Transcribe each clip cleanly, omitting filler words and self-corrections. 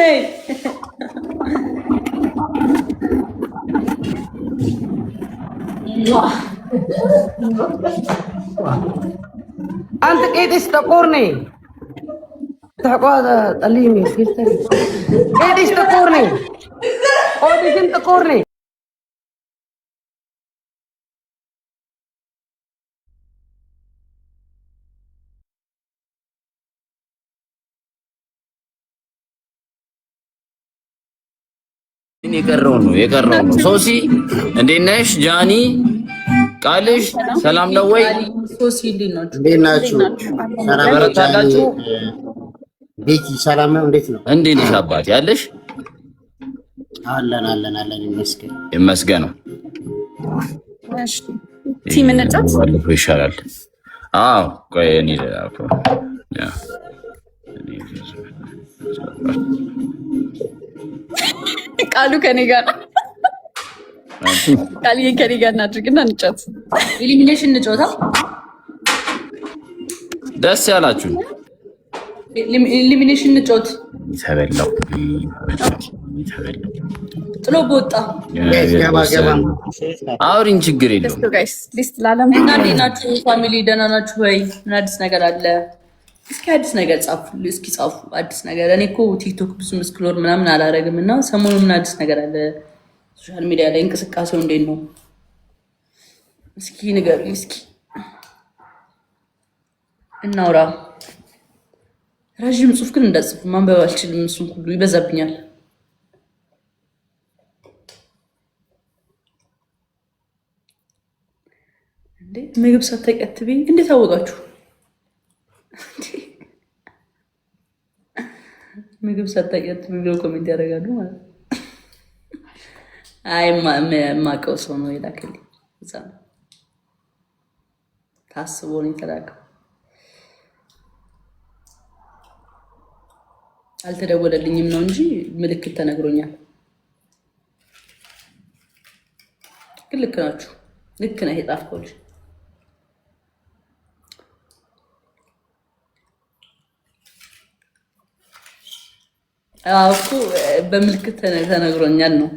ነይ አንተ ቄጤስ ጠቆር ነኝ ተቋዛ ጠልይኝ ሲልተሪ ቄጤስ ጠቆር ነኝ ኦዲሽን ጠቆር ነኝ የቀረው ነው ሶሲ እንዴት ነሽ ጃኒ ቃልሽ ሰላም ነው ወይ ሶሲ እንዴት ናችሁ ሰላም በረታላችሁ ቤቲ ሰላም ነው እንዴት ነው እንዴት ነሽ አባት ያለሽ አለን ይመስገን ነው እሺ ቲም እንጫት ወልፎ ይሻላል አዎ ቆይ እኔ አኮ ያ ቃሉ ከኔ ጋር ቃልዬ ከኔ ጋር እናድርግና እንጫት ኢሊሚኔሽን እንጫወታ ደስ ያላችሁ ኢሊሚኔሽን እንጫወት ተበላው ጥሎ በወጣ አውሪን ችግር የለውም ጋይስ ሊስት ላለም እና እንዴት ናችሁ ፋሚሊ ደህና ናችሁ ወይ ምን አዲስ ነገር አለ እስኪ አዲስ ነገር ጻፉ እስኪ ጻፉ አዲስ ነገር እኔ እኮ ቲክቶክ ብዙ መስክሎር ምናምን አላረግም እና ሰሞኑን ምን አዲስ ነገር አለ ሶሻል ሚዲያ ላይ እንቅስቃሴው እንዴት ነው እስኪ ንገሩኝ እስኪ እናውራ ረጅም ጽሁፍ ግን እንዳጽፉ ማንበብ አልችልም እሱን ሁሉ ይበዛብኛል እንዴ ምግብ ሳታቀትብኝ እንዴት አወቃችሁ ምግብ ሳታቀትብኝ ብለው ኮሜንት ያደርጋሉ ማለት አይ ማቀው ሰው ነው የላከልኝ እዛ ነው ታስቦ ነው የተላከው አልተደወለልኝም ነው እንጂ ምልክት ተነግሮኛል ልክ ናችሁ ልክ ነህ የጻፍኩልሽ አውቁ በምልክት ተነግሮኛል ነው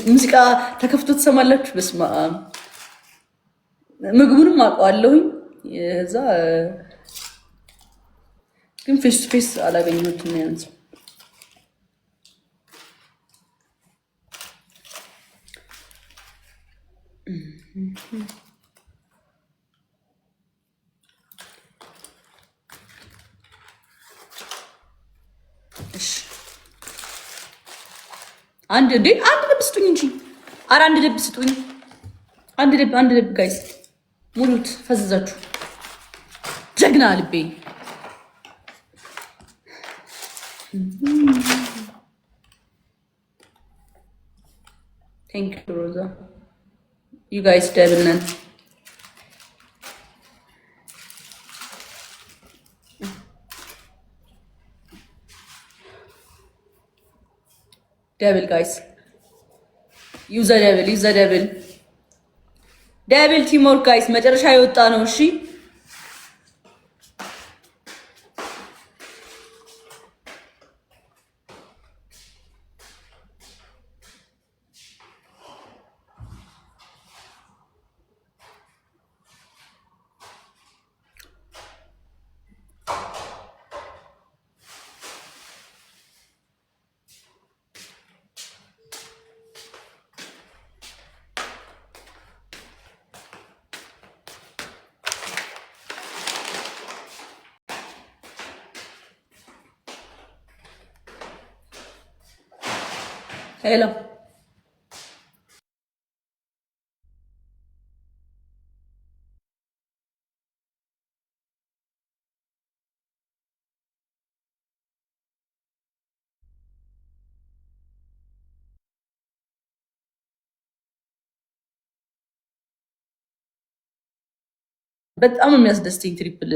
ሙዚቃ ተከፍቶ ትሰማላችሁ በስማ ምግቡንም አውቀዋለሁኝ እዛ ግን ፌስ ቱ ፌስ አላገኘሁትም ያንስ እሺ አንድ ልብ ስጡኝ እንጂ ኧረ አንድ ልብ ስጡኝ አንድ ልብ ጋይስ ሙሉት ፈዘዛችሁ ጀግና ልቤ ቴንክ ዩ ሮዛ ዩ ጋይስ ደብል ነን ደብል ጋይስ ዩዘ ደብል ቲምወርክ ጋይስ መጨረሻ የወጣ ነው እሺ Hello. በጣም የሚያስደስተኝ ትሪፕል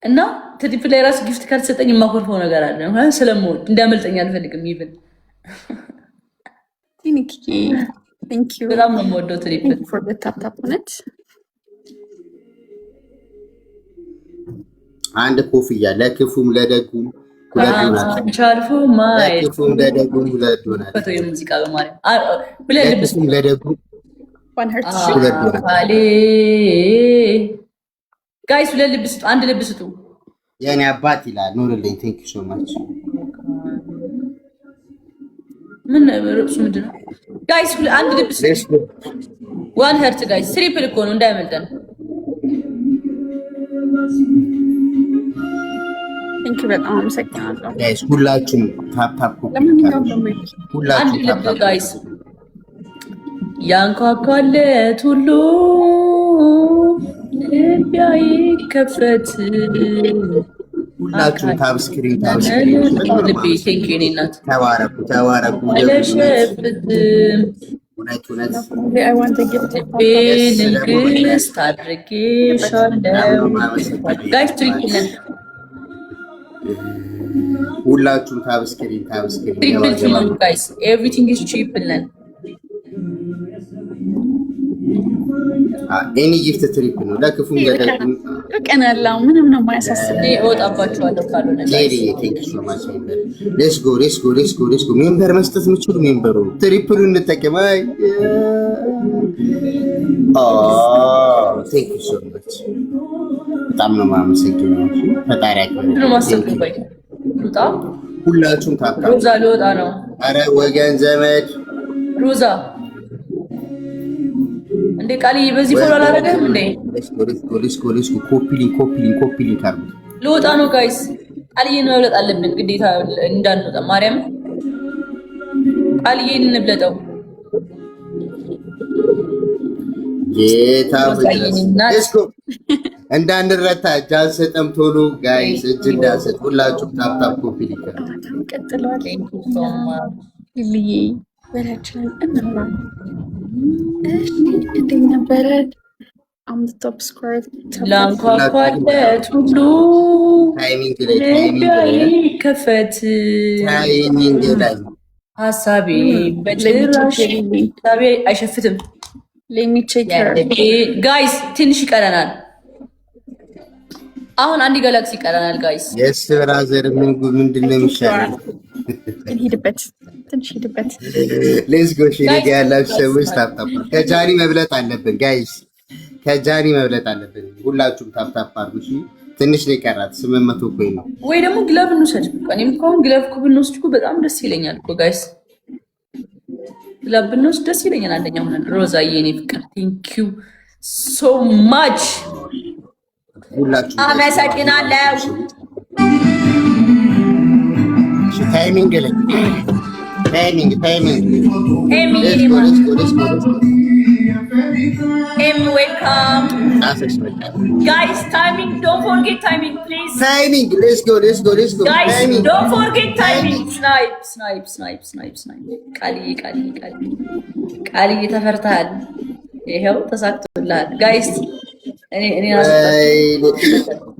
እና ትሪፕል ላይ ራስ ጊፍት ካልተሰጠኝ የማኮርፈው ነገር አለ። ስለምወድ እንዳመልጠኝ አልፈልግም ይብን Thank you. በጣም ነው የምወደው ትሪፕል for the tap on it. አንድ ኮፍያ ለክፉም ለደጉም ቻልፉ ማይ ለክፉም ለደጉም ሁለት ሆናል። ፈቶ የሙዚቃ በማርያም ሁለት ልብስ ለክፉም ለደጉም ሁለት ሆናል። አካሌ ጋይስ ሁለት ልብስ ስጡ፣ አንድ ልብስ ስጡ። የኔ አባት ይላል ኑርልኝ። ቴንክ ዩ ሶ ማች። ምን ርዕሱ ምንድን ነው ጋይስ? አንድ ልብስ ስጡ። ዋን ሄርት ጋይስ፣ ትሪፕል እኮ ነው እንዳይመልጠን። ቴንክ ዩ በጣም አመሰግናለሁ ጋይስ። ሁላችሁም ታፕ ታፕ አንድ ልብ ጋይስ። ያንኳኳለት ሁሉ ልቢያ ይከፈት። ሁላችሁም ታብ ስክሪን ልቤ ቴንክ ዩ እናት ተባረኩ ተባረኩ። አለሸፍትም እውነት እውነት ንግስት አድርጌሻለሁ ጋይስ። ትሪፕል ነን ሁላችሁም ታብ ስክሪን ትሪፕል ትሪፕል ጋይስ። ኤቭሪቲንግ ኢዝ ትሪፕል ነን። ኤኒ ጊፍት ትሪፕል ነው። ለክፉም ለደጉም ቀናላው ምንም ነው የማያሳስብ። እወጣባችኋለሁ ካልሆነ ሌትስ ጎ ሌትስ ጎ ሌትስ ጎ ሌትስ ጎ። ሜምበር መስጠት የምችሉ ሜምበሩ ትሪፕሉ እንጠቀም። አይ ቴንክ ዩ ሶ ማች። በጣም ነው የማመሰግነው። ፈጣሪ ያክብርልኝ። ሁላችሁም ታፕ ሮዛ ልወጣ ነው። አረ ወገን ዘመድ ሮዛ እንዴ ቃልዬ በዚህ ፎሎ አላደረገም እንዴ? ኮፒ ሊንክ አድርጉ። ልወጣ ነው ጋይስ። ቃልዬን መብለጥ አለብን ግዴታ እንዳንወጣ። ማርያም ቃልዬን እንብለጠው። ጌታ እንዳንረታ እጅ አንሰጥም። ቶሎ ጋይስ እጅ እንዳንሰጥ። ሁላችሁም ታፕ ታፕ ኮፒ ሊንክ ቀጥሏል። ልዬ በላችን እንብላ። እንዴት ነበረ? ቶፕ ስኳር ላንኳኳለት ሁሉ ይከፈት። ሀሳቤ በጭራሽ አይሸፍትም። ጋይስ ትንሽ ይቀረናል። አሁን አንድ ጋላክሲ ይቀረናል ጋይስ። የስ ብራዘር ምንድን ነው የሚሻለው? ትንሽ ሂድበት። ሌትስ ጎ ሼሪጋ ያላችሁ ሰዎች ታፕታፕ ከጃኒ መብለጥ አለብን ጋይስ፣ ከጃኒ መብለጥ አለብን። ሁላችሁም ታፕታፕ አድርጉ። ትንሽ ነው የቀራት 800 ኮይን ነው። ወይ ደግሞ ግላቭ እንውሰድ። እኔም እኮ አሁን ግላቭ እኮ ብንወስድ እኮ በጣም ደስ ይለኛል እኮ ጋይስ። ግላቭ ብንወስድ ደስ ይለኛል። አንደኛ ሆነን ሮዛዬ የኔ ፍቅር ቴንክ ዩ ሶ ማች። ሁላችሁም አመሰግናለሁ። ታይሚንግ ላይ ታይሚንግ ዌልካም ጋይስ። ታይሚንግ ዶንት ፎርጌት ታይሚንግ ፕሊዝ። ታይሚንግ ሌትስ ጎ ጋይስ ዶንት ፎርጌት ታይሚንግ። ስናይፕ ቃልዬ ተፈርተሃል። ይሄው ተሳክቶልሃል ጋይስ። እኔ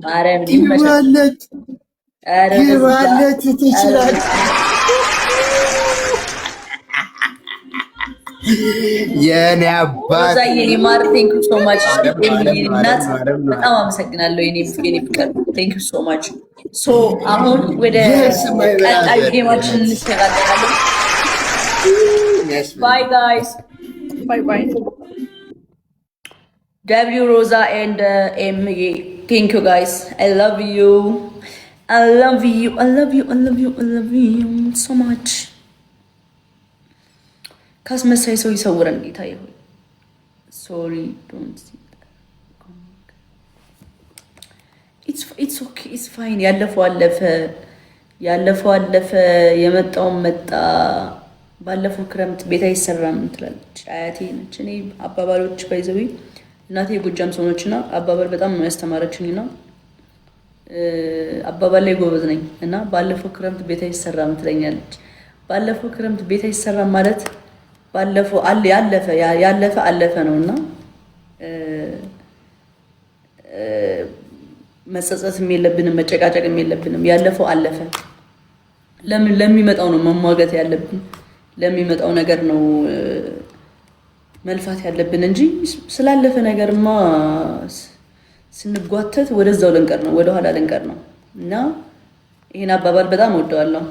ማርያም ይመሻል። ይባለት ትችላል። የኔ አባት የኔ ማር ቴንክ ዩ ሶ ማች። እናት በጣም አመሰግናለሁ የኔ ፍቅር ቴንክ ዩ ሶ ማች። ሶ አሁን ወደ ቀጣይ ጌማችን እንሸጋገራለን። ባይ ጋይስ ባይ። ደብሊው ሮዛ ኤንድ ኤም ቴንክ ዩ ጋይስ። አይ ላቭ ዩ so much። ካስመሳይ ሰው ይሰውረን ጌታ ይሁን። ሶሪ ዶንት ሲ ኢትስ ኦኬ ኢትስ ፋይን። ያለፈው አለፈ፣ የመጣውን መጣ። ባለፈው ክረምት ቤት አይሰራም ትላለች አያቴ ነች። እኔ አባባሎች ባይዘዊ እናቴ የጎጃም ሰው ነችና አባባል በጣም ነው ያስተማረችኝና አባባል ላይ ጎበዝ ነኝ እና ባለፈው ክረምት ቤት አይሰራም ትለኛለች። ባለፈው ክረምት ቤት አይሰራም ማለት ባለፈው ያለፈ ነውና መጸጸትም የለብንም መጨቃጨቅም የለብንም። ያለፈው አለፈ። ለምን ለሚመጣው ነው መሟገት ያለብን፣ ለሚመጣው ነገር ነው መልፋት ያለብን እንጂ ስላለፈ ነገርማ ስንጓተት ወደዛው ልንቀር ነው፣ ወደኋላ ልንቀር ነው እና ይሄን አባባል በጣም ወደዋለሁ።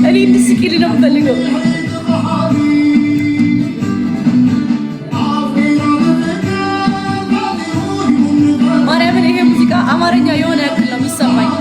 እኔ እንድስቂል ነው የምፈልገው። ማርያምን ይሄ ሙዚቃ አማርኛ የሆነ ያክል ነው የሚሰማኝ።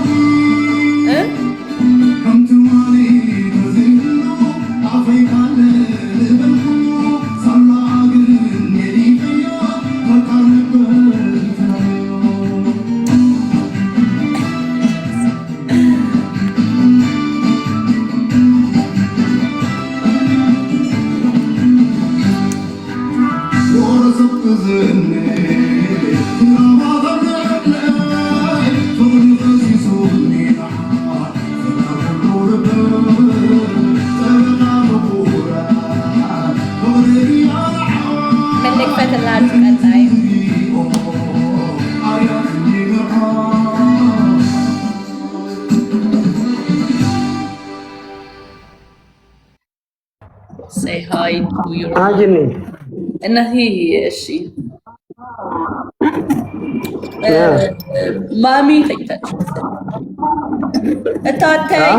Say hi to your እናቴ። እሺ ማሚ ተኝታች እታተይ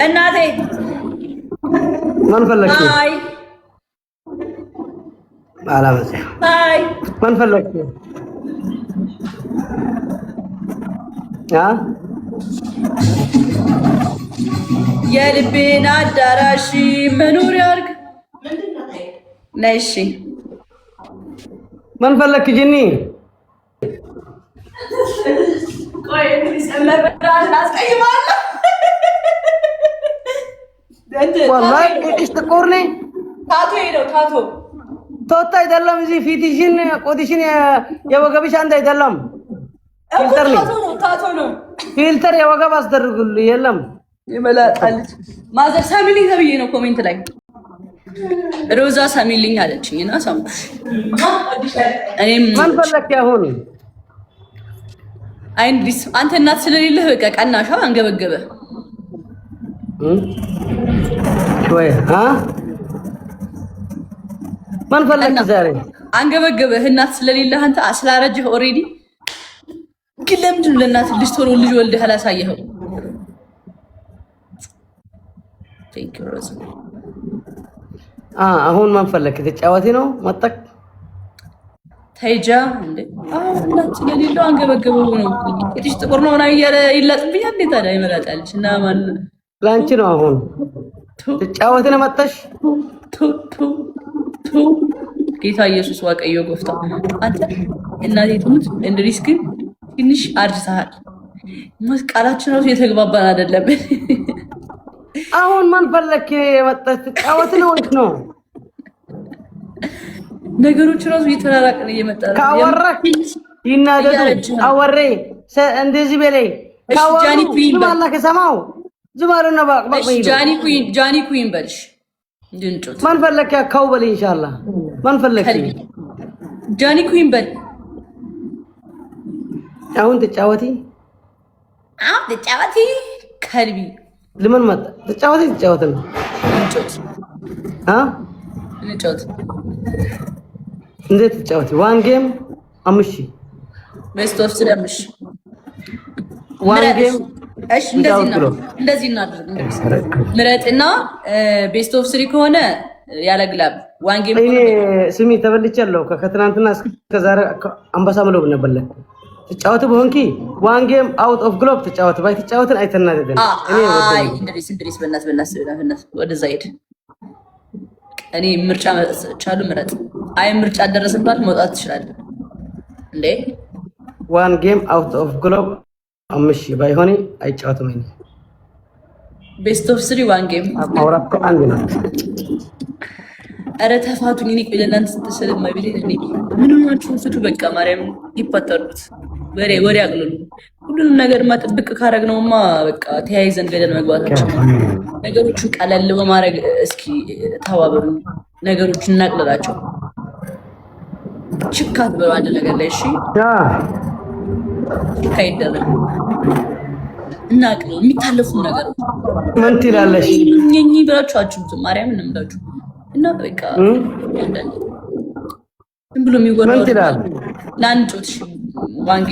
እናቴ ማን ፈለግሽ? ሃይ አላመሰ ሃይ ማን ፈለግሽ? የልቤን አዳራሽ መኖር ያርግ ነይ። እሺ ማን ፈለግሽ? ጅኒ ቆይ ሰመር በራስ አስቀይማለሁ። ወላሂ እሽ ተቆርኔ ታቶ ሄደው ታቶ ቶታ አይደለም። እዚህ ፊትሽን ቆዲሽን የወገብሽ አንድ አይደለም። ፊልተር ነው ታቶ ነው ፊልተር የወገብ አስደርጉልኝ። የለም ይመላጣልች ማዘር ሳሚልኝ ተብዬ ነው ኮሜንት ላይ ሮዛ ሳሚልኝ አለችኝ እና ሳምኩሽ። እኔም ማን ፈለክ? ያሁን አይንዲስ አንተ እናት ስለሌለህ በቃ ቀናሻ አንገበገበ ወይ ማን ፈለክ? ዛሬ አንገበገበህ እናት ስለሌለህ አንተ ስላረጀህ ኦሬዲ። ግን ለምንድን ነው ለእናት ልጅ ቶሎ ልጅ ወልደህ አላሳየኸው? አሁን ማን ፈለክ? ተጫዋቲ ነው መጣክ ታይጃ እንዴ? እናት ስለሌለው አንገበገበው ነው። እትሽ ጥቁር ነው ምናምን እያለ ይላጥብኛል። እንዴት ታዲያ ይመላጣልሽ? እና ማን ላንቺ ነው አሁን ተጫዋቲ ነው መጣሽ? ጌታ ኢየሱስ ዋቀዮ ጎፍታ አንተ እናቴ ትሙት እንድሪስ ግን ትንሽ አርጅተሃል። ቃላችን ራሱ የተግባባን አይደለም። አሁን ማን ፈለክ? የመጣች ተጫዋቲ ነው ወይስ ነው? ነገሮች ራሱ እየተራራቅን እየመጣ ነው። ካወራክ ይናደዱ አወሬ እንደዚህ በላይ ካወሩ ዝማላ ከሰማው ዝማሩ ነው ባቅ ጃኒ ኩዊን በልሽ ድንጮት ማን ፈለክ? ያካው በል ኢንሻአላህ ማን ፈለክ? ጃኒ ኩዊን በል አሁን ተጫዋቲ ከልቢ ለምን መጣ? ተጫዋቲ ነው ድንጮት ድንጮት እንዴት ተጫዋቲ? ዋን ጌም አምሺ ቤስት ኦፍ ስለምሽ ዋን ጌም እሺ፣ እንደዚህ እናድርግ። ምረጥና ቤስት ኦፍ 3 ከሆነ ያለ ግላብ ዋን ጌም እኔ ስሚ ተበልቻለሁ። ከትናንትና እስከ ዛሬ አንበሳ ምለው ነበር። ተጫወተ በሆንኪ ዋን ጌም አውት ኦፍ ግሎብ ተጫወተ ባይ ተጫወተን አይተናደደን። እንድሪስ በእናት ወደዛ ሄድ። እኔ ምርጫ ቻሉ ምረጥ። አይ ምርጫ ደረሰባት መውጣት ትችላለህ እንዴ? ዋን ጌም አውት ኦፍ ግሎብ አምሺ ባይሆን አይጫወትም። እኔ ቤስት ኦፍ 3 ዋን ጌም አውራፕ አንድ ነው። አረ ተፋቱኝ። እኔ ለእናንተ ስለማይብለኝ እኔ ምን ሆናችሁ ፍቱ። በቃ ማርያም ይፈጠሩት ወሬ አቅልሉ። ሁሉንም ነገር ማጥብቅ ካረግነውማ በቃ ተያይዘን ገደል መግባታችን። ነገሮችን ቀለል በማድረግ እስኪ ተባበሩ። ነገሮችን እናቅልላቸው። ችካት በአንድ ነገር ላይ እሺ፣ ችካ ይደረግ እናቅል። የሚታለፉ ነገሮች ምን ትላለሽ? እኛ ብላችሁ አችሁት ማርያም ምን ብላችሁ እና በቃ አንዳንድ ዝም ብሎ የሚወራው ምን ትላለሽ? ላንጮት ዋንጌ